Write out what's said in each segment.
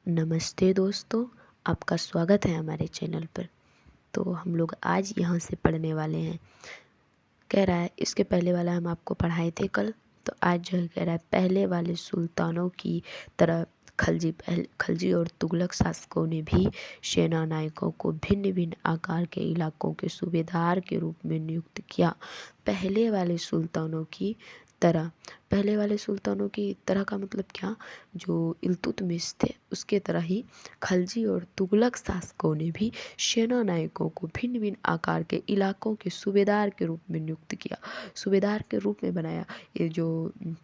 नमस्ते दोस्तों, आपका स्वागत है हमारे चैनल पर। तो हम लोग आज यहाँ से पढ़ने वाले हैं। कह रहा है इसके पहले वाला हम आपको पढ़ाए थे कल। तो आज जो है कह रहा है पहले वाले सुल्तानों की तरह खलजी और तुगलक शासकों ने भी सेना नायकों को भिन्न भिन्न आकार के इलाकों के सूबेदार के रूप में नियुक्त किया। पहले वाले सुल्तानों की तरह पहले वाले सुल्तानों की तरह का मतलब क्या, जो इल्तुतमिश थे उसके तरह ही खलजी और तुगलक शासकों ने भी सेना नायकों को भिन्न भिन्न आकार के इलाकों के सूबेदार के रूप में नियुक्त किया, सूबेदार के रूप में बनाया। ये जो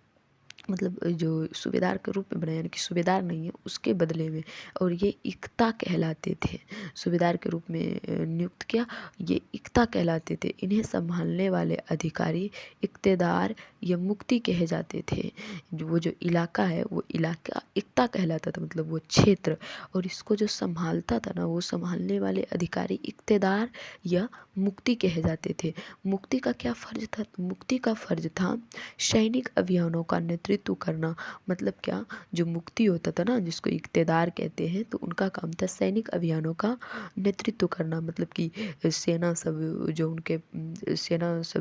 मतलब जो सूबेदार के रूप में बनाया, यानी कि सूबेदार नहीं है उसके बदले में, और ये इक्ता कहलाते थे। सूबेदार के रूप में नियुक्त किया, ये इक्ता कहलाते थे। इन्हें संभालने वाले अधिकारी इक्तेदार या मुक्ति कहे जाते थे। वो जो इलाका है वो इलाका इक्ता कहलाता था, मतलब वो क्षेत्र, और इसको जो संभालता था ना, वो संभालने वाले अधिकारी इक्तेदार या मुक्ति कहे जाते थे। मुक्ति का क्या फर्ज था? मुक्ति का फर्ज था सैनिक अभियानों का नेतृत्व करना। मतलब क्या, जो मुक्ति होता था ना, जिसको इक्तेदार कहते हैं, तो उनका काम था सैनिक अभियानों का नेतृत्व करना। मतलब कि सेना सब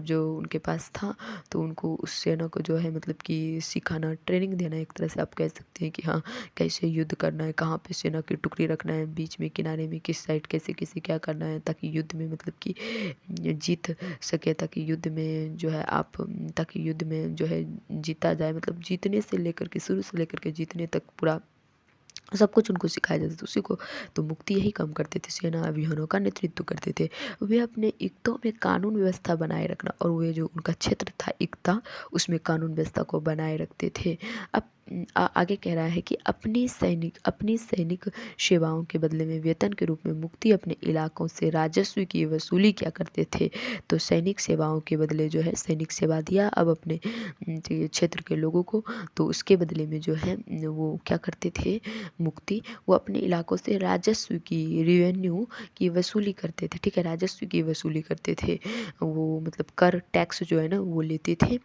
जो उनके पास था, तो उनको उस सेना को जो है मतलब कि सिखाना, ट्रेनिंग देना, एक तरह से आप कह सकते हैं कि हाँ, कैसे युद्ध करना है, कहाँ पे सेना की टुकड़ी रखना है, बीच में किनारे में किस साइड कैसे कैसे क्या करना है, ताकि युद्ध में मतलब कि जीत सके, ताकि युद्ध में जो है जीता जाए। मतलब जीतने से लेकर के, शुरू से लेकर के जीतने तक पूरा सब कुछ उनको सिखाया जाता था। उसी को तो मुक्ति यही काम करते थे, सेना अभियानों का नेतृत्व करते थे। वे अपने इक्तों में कानून व्यवस्था बनाए रखना, और वे जो उनका क्षेत्र था इक्ता, उसमें कानून व्यवस्था को बनाए रखते थे। अब आगे कह रहा है कि अपनी सैनिक सेवाओं के बदले में वेतन के रूप में मुक्ति अपने इलाकों से राजस्व की वसूली क्या करते थे। तो सैनिक सेवाओं के बदले जो है सैनिक सेवा दिया अब अपने क्षेत्र के लोगों को, तो उसके बदले में जो है वो क्या करते थे, मुक्ति, वो अपने इलाकों से राजस्व की, रेवेन्यू की वसूली करते थे। ठीक है, राजस्व की वसूली करते थे। वो मतलब कर, टैक्स जो है ना, वो लेते थे,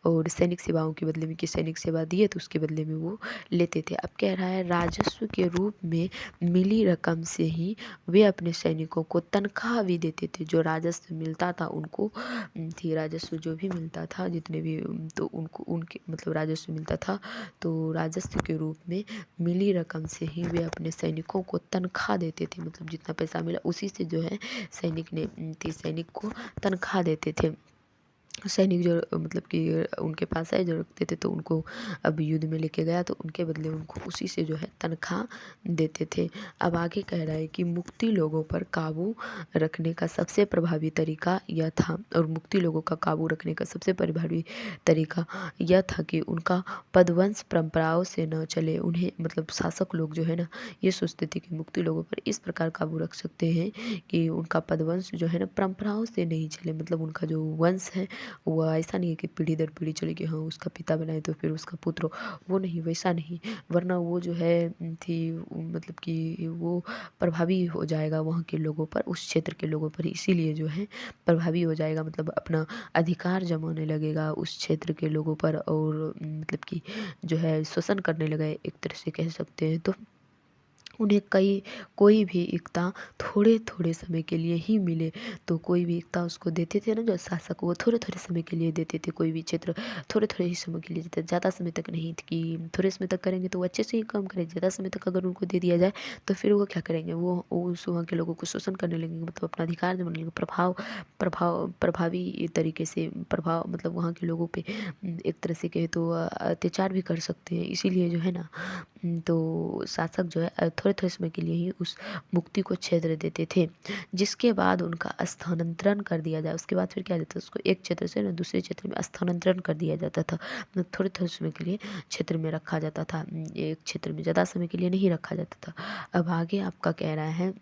और सैनिक सेवाओं के बदले में, कि सैनिक सेवा दिए तो उसके बदले में वो लेते थे। अब कह रहा है राजस्व के रूप में मिली रकम से ही वे अपने सैनिकों को तनख्वाह भी देते थे। जो राजस्व मिलता था उनको, थी राजस्व जो भी मिलता था, जितने भी, तो उनको उनके मतलब राजस्व मिलता था, तो राजस्व के रूप में मिली रकम से ही वे अपने सैनिकों को तनख्वाह देते थे। मतलब जितना पैसा मिला उसी से जो है सैनिक को तनख्वाह देते थे। सैनिक जो मतलब कि उनके पास है, जो रखते थे, तो उनको अब युद्ध में लेके गया तो उनके बदले उनको उसी से जो है तनख्वाह देते थे। अब आगे कह रहा है कि मुक्ति लोगों पर काबू रखने का सबसे प्रभावी तरीका यह था, और मुक्ति लोगों का काबू रखने का सबसे प्रभावी तरीका यह था कि उनका पदवंश परंपराओं से न चले। उन्हें मतलब शासक लोग जो है ना, ये सोचते थे कि मुक्ति लोगों पर इस प्रकार काबू रख सकते हैं कि उनका पदवंश जो है ना परंपराओं से नहीं चले। मतलब उनका जो वंश है वो ऐसा नहीं है कि पीढ़ी दर पीढ़ी चले, कि हाँ उसका पिता बनाए तो फिर उसका पुत्र हो, वो नहीं, वैसा नहीं। वरना वो जो है मतलब कि वो प्रभावी हो जाएगा वहाँ के लोगों पर, उस क्षेत्र के लोगों पर, इसीलिए जो है प्रभावी हो जाएगा। मतलब अपना अधिकार जमाने लगेगा उस क्षेत्र के लोगों पर, और मतलब कि जो है शोषण करने लगा, एक तरह से कह सकते हैं। तो उन्हें कोई भी इक्ता थोड़े थोड़े समय के लिए ही मिले, तो कोई भी इक्ता उसको देते थे ना, जो शासक, वो थोड़े थोड़े समय के लिए देते थे। कोई भी क्षेत्र थोड़े थोड़े ही समय के लिए देते, ज़्यादा समय तक नहीं, कि थोड़े समय तक करेंगे तो वो अच्छे से ही काम करें। ज़्यादा समय तक अगर उनको दे दिया जाए तो फिर वो क्या करेंगे, वो उस वहाँ के लोगों को शोषण करने लगेंगे, मतलब अपना अधिकार जमाने लगेंगे। प्रभावी तरीके से प्रभाव, मतलब वहाँ के लोगों पे एक तरह से कहे तो अत्याचार भी कर सकते हैं। इसीलिए जो है ना, तो शासक जो है थोड़े थोड़े समय के लिए ही उस मुक्ति को क्षेत्र देते थे, जिसके बाद उनका स्थानांतरण कर दिया जाए। उसके बाद फिर क्या जाता था, उसको एक क्षेत्र से ना दूसरे क्षेत्र में स्थानांतरण कर दिया जाता था। मतलब थोड़े थोड़े समय के लिए क्षेत्र में रखा जाता था, एक क्षेत्र में ज़्यादा समय के लिए नहीं रखा जाता था। अब आगे आपका कह रहा है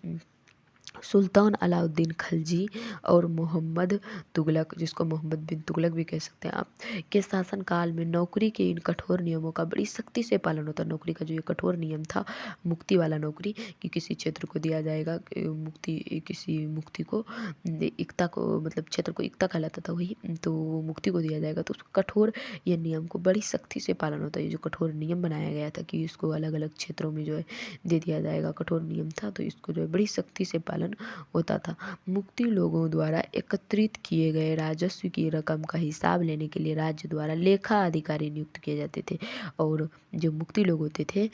सुल्तान अलाउद्दीन खिलजी और मोहम्मद तुगलक, जिसको मोहम्मद बिन तुगलक भी कह सकते हैं आप, के शासनकाल में नौकरी के इन कठोर नियमों का बड़ी सख्ती से पालन होता है। नौकरी का जो ये कठोर नियम था, मुक्ति वाला नौकरी, कि किसी क्षेत्र को दिया जाएगा मुक्ति, किसी मुक्ति को इक्ता को, मतलब क्षेत्र को इक्ता कहलाता था वही, तो वो मुक्ति को दिया जाएगा। तो उसको कठोर ये नियम को बड़ी सख्ती से पालन होता है। ये जो कठोर नियम बनाया गया था कि इसको अलग अलग क्षेत्रों में जो है दे दिया जाएगा, कठोर नियम था, तो इसको जो है बड़ी सख्ती से पालन होता था। मुक्ति लोगों द्वारा एकत्रित किए गए राजस्व की रकम का हिसाब लेने के लिए राज्य द्वारा लेखा अधिकारी नियुक्त किए जाते थे। और जो मुक्ति लोग होते थे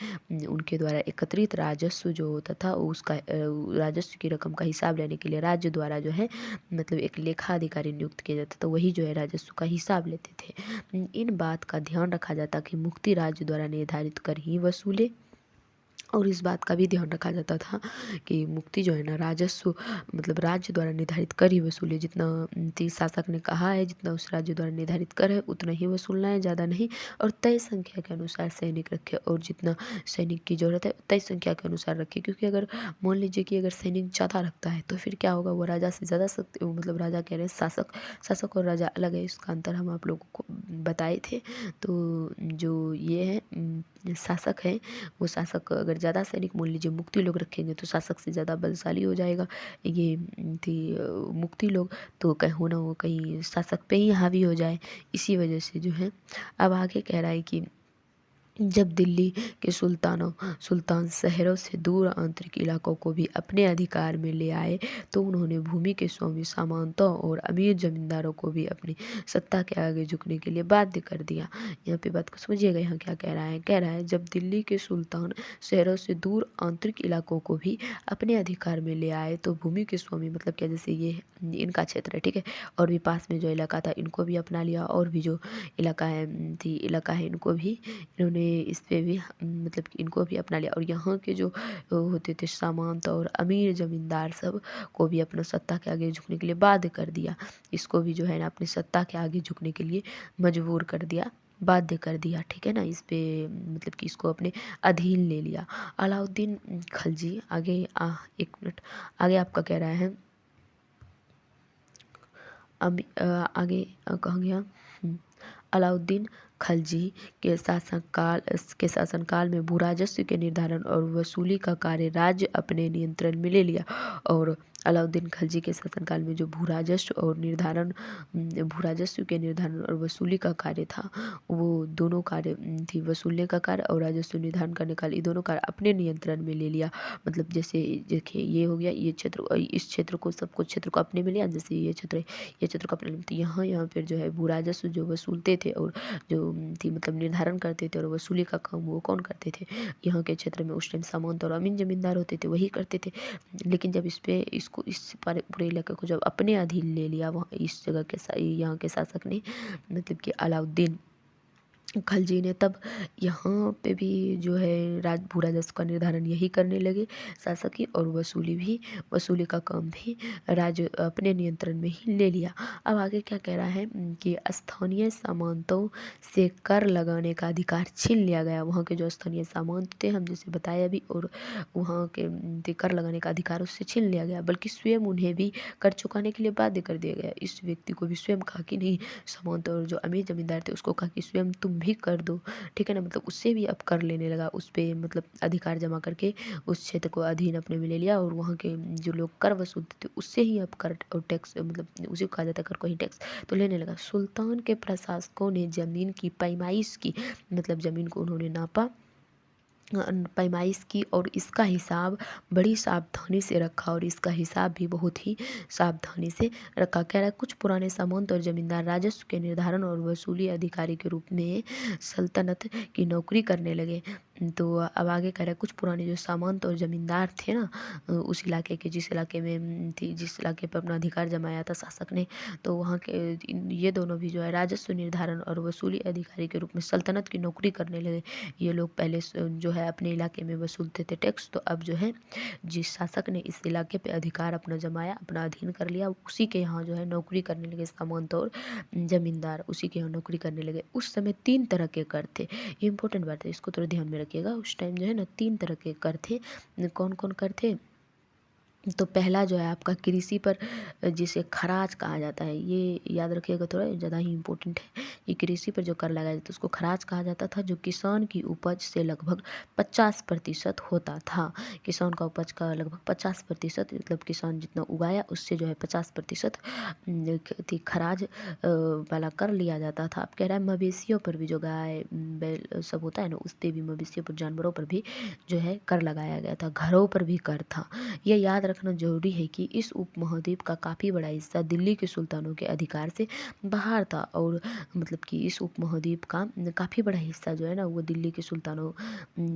उनके द्वारा एकत्रित राजस्व जो होता था उसका राजस्व की रकम का हिसाब लेने के लिए राज्य द्वारा जो है मतलब एक लेखा अधिकारी नियुक्त किया जाता था, वही जो है राजस्व का हिसाब लेते थे। इन बात का ध्यान रखा जाता कि मुक्ति राज्य द्वारा निर्धारित कर ही वसूले, और इस बात का भी ध्यान रखा जाता था कि मुक्ति जो है ना राजस्व मतलब राज्य द्वारा निर्धारित कर ही वसूले। जितना शासक ने कहा है, जितना उस राज्य द्वारा निर्धारित कर है उतना ही वसूलना है, ज़्यादा नहीं। और तय संख्या के अनुसार सैनिक रखे, और जितना सैनिक की ज़रूरत है तय संख्या के अनुसार रखे। क्योंकि अगर मान लीजिए कि अगर सैनिक ज़्यादा रखता है तो फिर क्या होगा, वो राजा से ज़्यादा शक्ति, मतलब राजा कह रहे हैं शासक और राजा अलग है, इसका अंतर हम आप लोगों को बताए थे। तो जो ये है शासक है, वो शासक अगर ज़्यादा सैनिक मान लीजिए मुक्ति लोग रखेंगे तो शासक से ज़्यादा बलशाली हो जाएगा ये थी मुक्ति लोग, तो कहीं हो ना हो कहीं शासक पे ही हावी हो जाए। इसी वजह से जो है अब आगे कह रहा है कि जब दिल्ली के सुल्तान शहरों से दूर आंतरिक इलाकों को भी अपने अधिकार में ले आए तो उन्होंने भूमि के स्वामी सामंतों और अमीर जमींदारों को भी अपनी सत्ता के आगे झुकने के लिए बाध्य कर दिया। यहाँ पे बात को समझिएगा, यहाँ क्या कह रहा है जब दिल्ली के सुल्तान शहरों से दूर आंतरिक इलाकों को भी अपने अधिकार में ले आए तो भूमि के स्वामी मतलब क्या, जैसे ये इनका क्षेत्र है, ठीक है, और भी पास में जो इलाका था इनको भी अपना लिया, और भी जो इलाका है इनको भी इन्होंने इस पे भी मतलब कि इनको भी अपना लिया। और यहाँ के जो होते थे सामंत और अमीर जमींदार सब को भी अपना सत्ता के आगे झुकने के लिए बाध्य कर दिया। इसको भी जो है ना अपनी सत्ता के आगे झुकने के लिए मजबूर कर दिया, बाध्य कर दिया, ठीक है ना। इस पे मतलब कि इसको अपने अधीन ले लिया। अलाउद्दीन खिलजी आगे एक मिनट आगे आपका कह रहा है आगे कहाँ गया। अलाउद्दीन खिलजी के शासनकाल में भूराजस्व के निर्धारण और वसूली का कार्य राज्य अपने नियंत्रण में ले लिया। और अलाउद्दीन खिलजी के शासनकाल में जो भूराजस्व के निर्धारण और वसूली का कार्य था, वो दोनों कार्य थी, वसूलने का कार्य और राजस्व निर्धारण करने का, ये दोनों कार्य अपने नियंत्रण में ले लिया। मतलब जैसे देखिए ये हो गया, ये क्षेत्र, इस क्षेत्र को सब कुछ क्षेत्र को अपने में लिया, जैसे ये क्षेत्र को अपने में, तो यहाँ फिर जो है भूराजस्व जो वसूलते थे और जो थी मतलब निर्धारण करते थे और वसूली का काम वो कौन करते थे, यहाँ के क्षेत्र में उस टाइम सामंत और अमीन जमींदार होते थे, वही करते थे। लेकिन जब इस पूरे इलाके को जब अपने अधीन ले लिया वहाँ इस जगह के यहाँ के शासक ने, मतलब कि अलाउद्दीन खिलजी ने, तब यहाँ पे भी जो है भू राजस्व का निर्धारण यही करने लगे शासक ही, और वसूली का काम भी राज्य अपने नियंत्रण में ही ले लिया। अब आगे क्या कह रहा है कि स्थानीय सामंतों से कर लगाने का अधिकार छीन लिया गया। वहाँ के जो स्थानीय सामंत थे हम जैसे बताया भी, और वहाँ के कर लगाने का अधिकार उससे छीन लिया गया, बल्कि स्वयं उन्हें भी कर चुकाने के लिए बाध्य कर दिया गया। इस व्यक्ति को भी स्वयं कहा कि नहीं, सामंत और जो अमीर जमींदार थे उसको कहा कि स्वयं तुम भी कर दो, ठीक है ना। मतलब उससे भी अब कर लेने लगा, उस पर मतलब अधिकार जमा करके उस क्षेत्र को अधीन अपने में ले लिया। और वहाँ के जो लोग कर वसूलते थे उससे ही अब कर और टैक्स, मतलब उसी को कहा जाता है कर को ही टैक्स, तो लेने लगा। सुल्तान के प्रशासकों ने जमीन की पैमाइश की, मतलब जमीन को उन्होंने नापा, पैमाइश की, और इसका हिसाब बड़ी सावधानी से रखा, और इसका हिसाब भी बहुत ही सावधानी से रखा। कह रहा है कुछ पुराने सामंत और जमींदार राजस्व के निर्धारण और वसूली अधिकारी के रूप में सल्तनत की नौकरी करने लगे। तो अब आगे कह रहा है कुछ पुराने जो सामंत और जमींदार थे ना उस इलाके के, जिस इलाके में थी, जिस इलाके पर अपना अधिकार जमाया था शासक ने, तो वहाँ के ये दोनों भी जो है राजस्व निर्धारण और वसूली अधिकारी के रूप में सल्तनत की नौकरी करने लगे। ये लोग पहले जो है अपने इलाके में वसूलते थे टैक्स, तो अब जो है जिस शासक ने इस इलाके पे अधिकार अपना जमाया, अपना अधीन कर लिया, उसी के यहाँ जो है नौकरी करने लगे सामंत और जमींदार, उसी के यहाँ नौकरी करने लगे। उस समय 3 तरह के कर थे, ये इंपॉर्टेंट बात है, इसको थोड़ा ध्यान में रखिएगा। उस टाइम जो है ना 3 तरह के कर थे। कौन कौन कर थे, तो पहला जो है आपका कृषि पर जिसे खराज कहा जाता है, ये याद रखिएगा, थोड़ा ज़्यादा ही इम्पोर्टेंट है। ये कृषि पर जो कर लगाया जाता है उसको खराज कहा जाता था, जो किसान की उपज से लगभग 50% होता था। किसान का उपज का लगभग 50%, मतलब किसान जितना उगाया उससे जो है 50% खराज वाला कर लिया जाता था। अब कह रहा है मवेशियों पर भी, जो गाय बैल सब होता है ना, उस पर भी, मवेशियों पर, जानवरों पर भी जो है कर लगाया गया था। घरों पर भी कर था। यह याद रखना जरूरी है कि इस उपमहाद्वीप का काफ़ी बड़ा हिस्सा दिल्ली के सुल्तानों के अधिकार से बाहर था, और मतलब कि इस उपमहाद्वीप का काफ़ी बड़ा हिस्सा जो है ना वो दिल्ली के सुल्तानों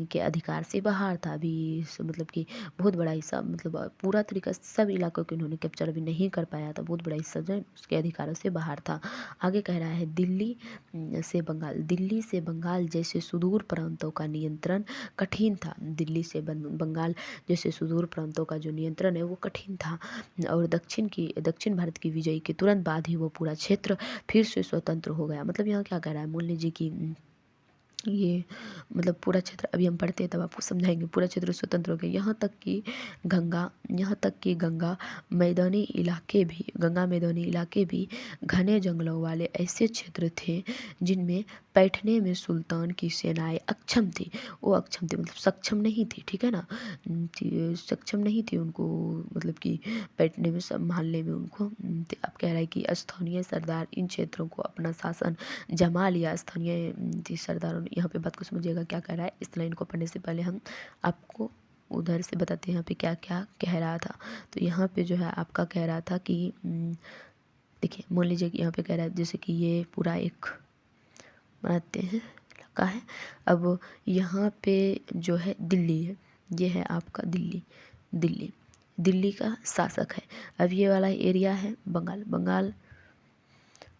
के अधिकार से बाहर था। अभी मतलब कि बहुत बड़ा हिस्सा, मतलब पूरा तरीका से सब इलाकों को उन्होंने कैप्चर अभी नहीं कर पाया था, बहुत बड़ा हिस्सा जो है उसके अधिकारों से बाहर था। आगे कह रहा है दिल्ली से बंगाल जैसे सुदूर प्रांतों का नियंत्रण कठिन था। दिल्ली से बंगाल जैसे सुदूर प्रांतों का जो नियंत्रण है वो कठिन था, और दक्षिण भारत की विजय के तुरंत बाद ही वो पूरा क्षेत्र फिर से स्वतंत्र हो गया। मतलब यहाँ क्या कह रहा है, मान लीजिए कि ये मतलब पूरा क्षेत्र, अभी हम पढ़ते हैं तब आपको समझाएंगे, पूरा क्षेत्र स्वतंत्र हो गया। यहाँ तक कि गंगा मैदानी इलाके भी घने जंगलों वाले ऐसे क्षेत्र थे जिनमें बैठने में सुल्तान की सेनाएं अक्षम थी। वो अक्षम थी मतलब सक्षम नहीं थी, ठीक है ना, सक्षम नहीं थी उनको, मतलब कि बैठने में, संभालने में उनको। अब कह रहा है कि स्थानीय सरदार इन क्षेत्रों को अपना शासन जमा लिया। स्थानीय सरदारों ने, यहाँ पे बात को समझिएगा क्या कह रहा है। इस लाइन को पढ़ने से पहले हम आपको उधर से बताते हैं यहाँ पे क्या क्या कह रहा था। तो यहाँ पे जो है आपका कह रहा था कि देखिए, मान लीजिए कि यहाँ पे कह रहा है जैसे कि ये पूरा एक बनाते हैं इलाका है। अब यहाँ पे जो है दिल्ली है, ये है आपका दिल्ली का शासक है। अब ये वाला एरिया है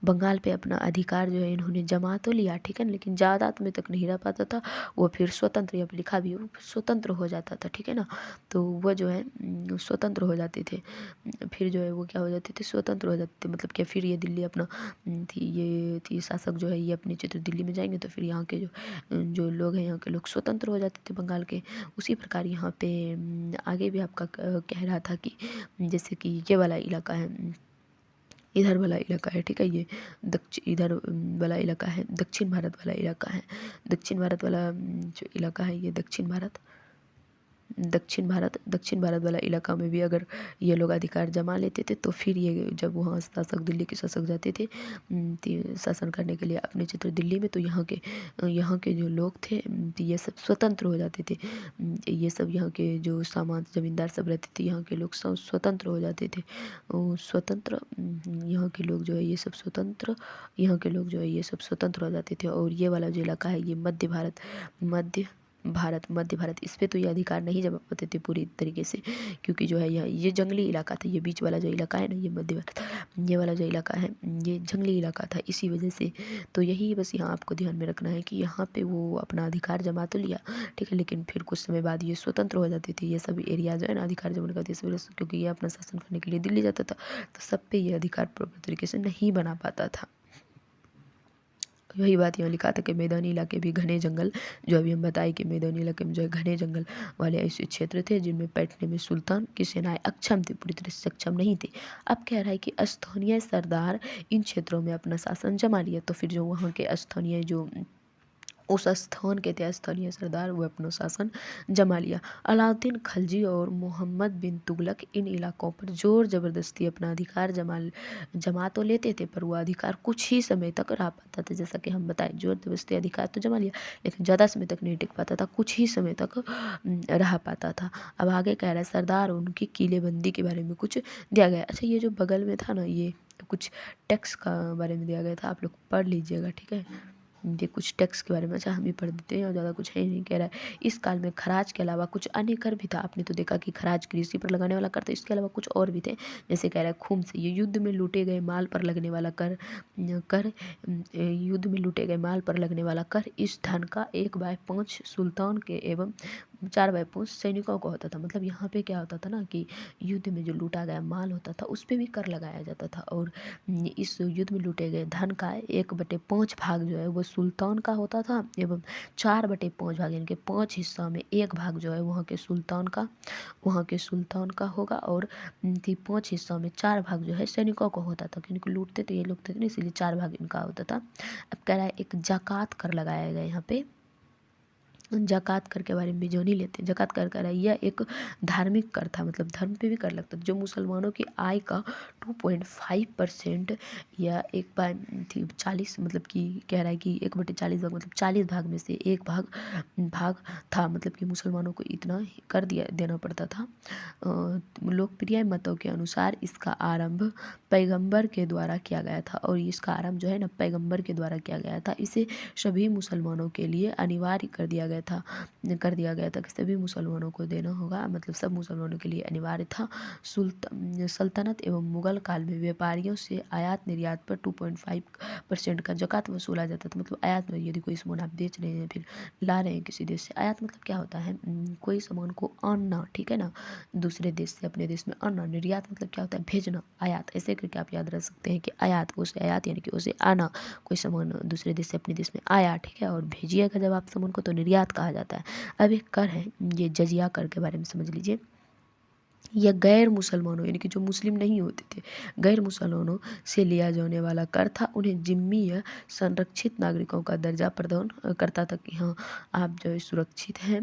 बंगाल पे अपना अधिकार जो है इन्होंने जमा तो लिया, ठीक है ना, लेकिन ज़्यादा में तक नहीं रह पाता था। वो फिर स्वतंत्र, यहाँ पे लिखा भी है, वो फिर स्वतंत्र हो जाता था, ठीक है ना। तो वो जो है स्वतंत्र हो जाते थे। फिर जो है वो क्या हो जाते थे, स्वतंत्र हो जाते थे। मतलब क्या, फिर ये दिल्ली अपना शासक जो है ये अपने क्षेत्र दिल्ली में जाएंगे, तो फिर यहाँ के जो लोग हैं, यहाँ के लोग स्वतंत्र हो जाते थे बंगाल के। उसी प्रकार यहाँ पे आगे भी आपका कह रहा था कि जैसे कि ये वाला इलाका है, इधर वाला इलाका है, ठीक है, ये इधर वाला इलाका है, दक्षिण भारत वाला इलाका है। दक्षिण भारत वाला जो इलाका है ये दक्षिण भारत वाला इलाका में भी अगर ये लोग अधिकार जमा लेते थे, तो फिर ये जब वहाँ शासक, दिल्ली के शासक जाते थे शासन करने के लिए अपने क्षेत्र दिल्ली में, तो यहाँ के जो लोग थे ये सब स्वतंत्र हो जाते थे। ये सब यहाँ के जो सामान जमींदार सब रहते थे, यहाँ के लोग सब स्वतंत्र हो जाते थे। यहाँ के लोग जो है ये सब स्वतंत्र हो जाते थे। और ये वाला जो इलाका है ये मध्य भारत, इस पे तो ये अधिकार नहीं जमा पाते थे पूरी तरीके से, क्योंकि जो है ये जंगली इलाका था। ये बीच वाला जो इलाका है ना, ये मध्य भारत, ये वाला जो इलाका है ये जंगली इलाका था, इसी वजह से। तो यही बस यहाँ आपको ध्यान में रखना है कि यहाँ पे वो अपना अधिकार जमा तो लिया, ठीक है, लेकिन फिर कुछ समय बाद ये स्वतंत्र हो जाते थे। ये सभी एरिया जो है ना अधिकार जमा करते थे, क्योंकि ये अपना शासन करने के लिए दिल्ली जाता था, तो सब पे ये अधिकार पूर्ण तरीके से नहीं बना पाता था। वही बात यहाँ लिखा था कि मैदानी इलाके भी घने जंगल, जो अभी हम बताए कि मैदानी इलाके में जो है घने जंगल वाले ऐसे क्षेत्र थे जिनमें बैठने में सुल्तान की सेनाएं अक्षम थी, पूरी तरह से सक्षम नहीं थी। अब कह रहा है कि स्थानीय सरदार इन क्षेत्रों में अपना शासन जमा लिया, तो फिर जो वहाँ के स्थानीय जो उस स्थान के थे स्थानीय सरदार, वो अपना शासन जमा लिया। अलाउद्दीन खलजी और मोहम्मद बिन तुगलक इन इलाकों पर जोर जबरदस्ती अपना अधिकार जमा तो लेते थे, पर वो अधिकार कुछ ही समय तक रह पाता था। जैसा कि हम बताएं, जोर जबरदस्ती अधिकार तो जमा लिया, लेकिन ज़्यादा समय तक नहीं टिक पाता था, कुछ ही समय तक रह पाता था। अब आगे कह रहा है सरदार उनकी किलेबंदी के बारे में कुछ दिया गया। अच्छा, ये जो बगल में था ना, ये कुछ टैक्स का बारे में दिया गया था, आप लोग पढ़ लीजिएगा, ठीक है। ये कुछ टैक्स के बारे में, अच्छा हम ही पढ़ देते हैं और ज़्यादा कुछ है नहीं। कह रहा है इस काल में खराज के अलावा कुछ अन्य कर भी था। आपने तो देखा कि खराज कृषि पर लगाने वाला कर था, इसके अलावा कुछ और भी थे। जैसे कह रहा है खून से, ये युद्ध में लूटे गए माल पर लगने वाला कर इस धन का 1/5 सुल्तान के एवं 4/5 सैनिकों को होता था। मतलब यहाँ पे क्या होता था ना कि युद्ध में जो लूटा गया माल होता था उस पर भी कर लगाया जाता था, और इस युद्ध में लूटे गए धन का 1/5 भाग जो है वो सुल्तान का होता था एवं 4/5 भाग यानी कि 5 हिस्सा में 1 भाग जो है वहाँ के सुल्तान का होगा और 5 हिस्सों में 4 भाग जो है सैनिकों को होता था, क्योंकि लूटते थे ये लोग थे ना, इसीलिए 4 भाग इनका होता था। अब कह रहा है एक ज़कात कर लगाया गया यहाँ पे। ज़कात कर के बारे में भी जो नहीं लेते, ज़कात कर कर यह एक धार्मिक कर था, मतलब धर्म पे भी कर लगता था, जो मुसलमानों की आय का 2.5% या 1/40 मतलब कि कह रहा है कि 1/40 भाग मतलब 40 भाग में से 1 भाग था, मतलब कि मुसलमानों को इतना कर देना पड़ता था। लोकप्रिय मतों के अनुसार इसका आरंभ पैगंबर के द्वारा किया गया था, और इसका आरंभ जो है ना पैगंबर के द्वारा किया गया था। इसे सभी मुसलमानों के लिए अनिवार्य कर दिया गया था कि सभी मुसलमानों को देना होगा, मतलब सब मुसलमानों के लिए अनिवार्य था। सल्तनत एवं मुगल काल में व्यापारियों से आयात निर्यात पर 2.5% का ज़कात वसूला जाता था। मतलब आयात में यदि कोई सामान आप बेच रहे हैं फिर ला रहे हैं किसी देश से, आयात मतलब क्या होता है, कोई सामान को आनना, ठीक है ना, दूसरे देश से अपने देश में आना। निर्यात मतलब क्या होता है, भेजना। आयात ऐसे करके आप याद रख सकते हैं कि आयात यानी कि उसे आना, कोई सामान दूसरे देश से अपने देश में आया, ठीक है, और भेजिएगा जब आप सामान को तो निर्यात कहा जाता है। अब एक कर है, ये जजिया कर के बारे में समझ लीजिए। यह गैर मुसलमानों यानी कि जो मुस्लिम नहीं होते थे, गैर मुसलमानों से लिया जाने वाला कर था। उन्हें जिम्मी या संरक्षित नागरिकों का दर्जा प्रदान करता था कि हाँ आप जो है सुरक्षित हैं,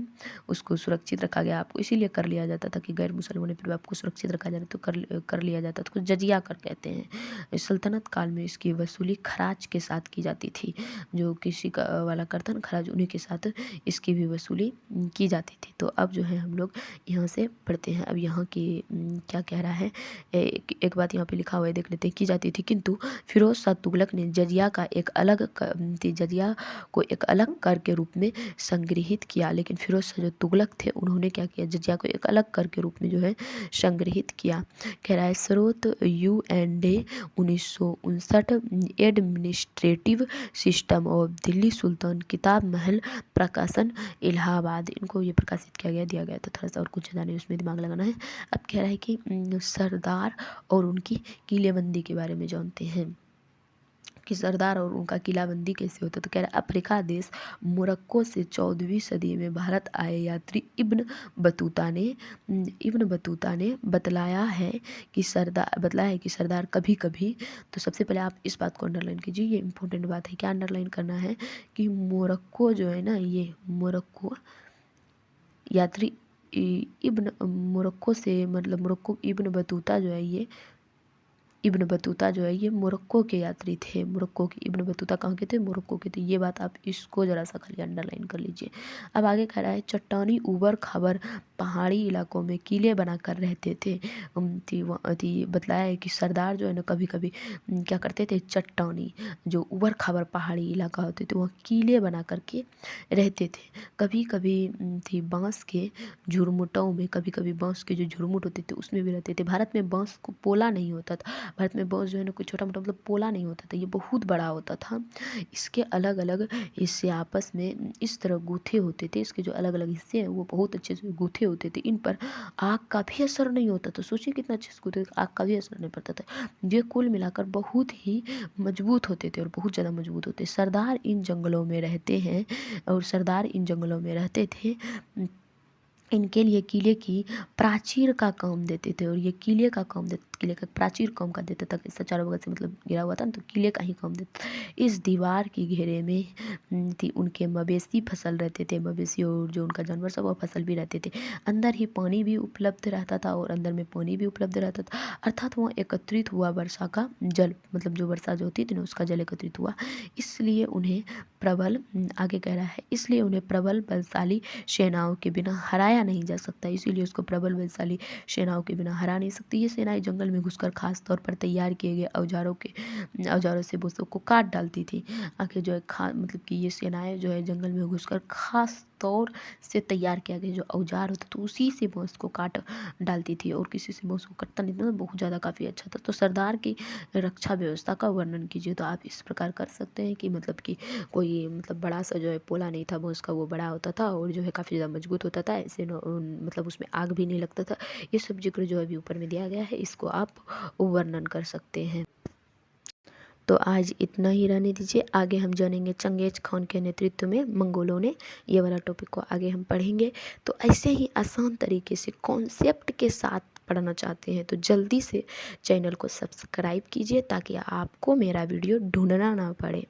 उसको सुरक्षित रखा गया आपको, इसीलिए कर लिया जाता था कि गैर मुसलमानों पर आपको सुरक्षित रखा जाए तो कर लिया जाता था, जजिया कर कहते हैं। सल्तनत काल में इसकी वसूली खराज के साथ की जाती थी, जो किसी का वाला कर था ना खराज, उन्हीं के साथ इसकी भी वसूली की जाती थी। तो अब जो है हम लोग यहाँ से पढ़ते हैं। अब यहाँ की क्या कह रहा है, एक बात यहाँ पे लिखा हुआ है, देख लेते हैं। की जाती थी, किंतु फिरोज शाह तुगलक ने जजिया को एक अलग कर के रूप में संग्रहित किया। लेकिन फिरोज शाह जो तुगलक थे उन्होंने क्या किया, जजिया को एक अलग कर के रूप में जो है संग्रहित किया। कह रहा है स्रोत U&A 1959 administrative system of Delhi sultan Kitab Mahal प्रकाशन इलाहाबाद, इनको ये प्रकाशित किया गया, दिया गया था। थोड़ा सा और कुछ जाने उसमें दिमाग लगाना है। अब कह रहा है कि सरदार और उनकी किलेबंदी के बारे में जानते हैं कि सरदार और उनका किलाबंदी कैसे होता। तो कह रहा है अफ्रीका देश मोरक्को से 14वीं सदी में भारत आए यात्री इब्न बतूता ने बतलाया है कि सरदार कभी कभी, तो सबसे पहले आप इस बात को अंडरलाइन कीजिए, ये इंपॉर्टेंट बात है। क्या अंडरलाइन करना है कि मोरक्को जो है ना, ये मोरक्को यात्री मोरक्को से, मतलब मोरक्को इब्न बतूता जो है ये मोरक्को के यात्री थे। मोरक्को के इब्न बतूता कहाँ के थे, मोरक्को के थे। ये बात आप इसको ज़रा सा खाली अंडरलाइन कर लीजिए। अब आगे कह रहा है चट्टानी ऊबड़ खाबड़ पहाड़ी इलाकों में किले बनाकर रहते थे। बतलाया है कि सरदार जो है ना कभी कभी क्या करते थे, चट्टानी जो ऊबड़ खाबड़ पहाड़ी इलाका होते थे वहाँ किले बना करके रहते थे। कभी कभी बांस के झुरमुटों में, कभी कभी बांस के जो झुरमुट होते थे उसमें भी रहते थे। भारत में बांस को पोला नहीं होता था, भारत में बांस जो है ना कोई छोटा मोटा मतलब पोला नहीं होता था, ये बहुत बड़ा होता था। इसके अलग अलग हिस्से आपस में इस तरह गूथे होते थे, इसके जो अलग अलग हिस्से हैं वो बहुत अच्छे से गूथे होते थे। इन पर आग का भी असर नहीं होता था। सोचिए कितना अच्छे से गूथे, आग का भी असर नहीं पड़ता था। ये कुल मिलाकर बहुत ही मजबूत होते थे और बहुत ज़्यादा मजबूत होते। सरदार इन जंगलों में रहते थे। इनके लिए किले की प्राचीर का काम देते थे, और ये किले का प्राचीर काम का देता था। इससे चारों बगल से मतलब घिरा हुआ था ना, तो किले का ही काम देता। इस दीवार की घेरे में उनके मवेशी फसल रहते थे, मवेशी और जो उनका जानवर सब वो फसल भी रहते थे। अंदर ही पानी भी उपलब्ध रहता था, और अंदर में पानी भी उपलब्ध रहता था, अर्थात वहाँ एकत्रित हुआ वर्षा का जल, मतलब जो वर्षा जो होती थी ना उसका जल एकत्रित हुआ। इसलिए उन्हें प्रबल बलशाली सेनाओं के बिना हराया नहीं जा सकता, इसीलिए उसको प्रबल बलशाली सेनाओं के बिना हरा नहीं सकती। ये सेनाएं जंगल में घुसकर खास तौर पर तैयार किए गए औजारों से बुतों को काट डालती थी। आखिर जो है मतलब कि ये सेनाएं जो है जंगल में घुसकर खास तौर से तैयार किया गया जो औजार होता तो उसी से बांस को काट डालती थी, और किसी से बांस को कटता नहीं था। बहुत ज़्यादा काफ़ी अच्छा था। तो सरदार की रक्षा व्यवस्था का वर्णन कीजिए, तो आप इस प्रकार कर सकते हैं कि मतलब कि कोई मतलब बड़ा सा जो है पोला नहीं था बांस का, वो बड़ा होता था और जो है काफ़ी ज़्यादा मजबूत होता था। ऐसे मतलब उसमें आग भी नहीं लगता था। ये सब जिक्र जो अभी ऊपर में दिया गया है इसको आप वर्णन कर सकते हैं। तो आज इतना ही रहने दीजिए। आगे हम जानेंगे चंगेज खान के नेतृत्व में मंगोलों ने, ये वाला टॉपिक को आगे हम पढ़ेंगे। तो ऐसे ही आसान तरीके से कॉन्सेप्ट के साथ पढ़ना चाहते हैं तो जल्दी से चैनल को सब्सक्राइब कीजिए ताकि आपको मेरा वीडियो ढूंढना ना पड़े।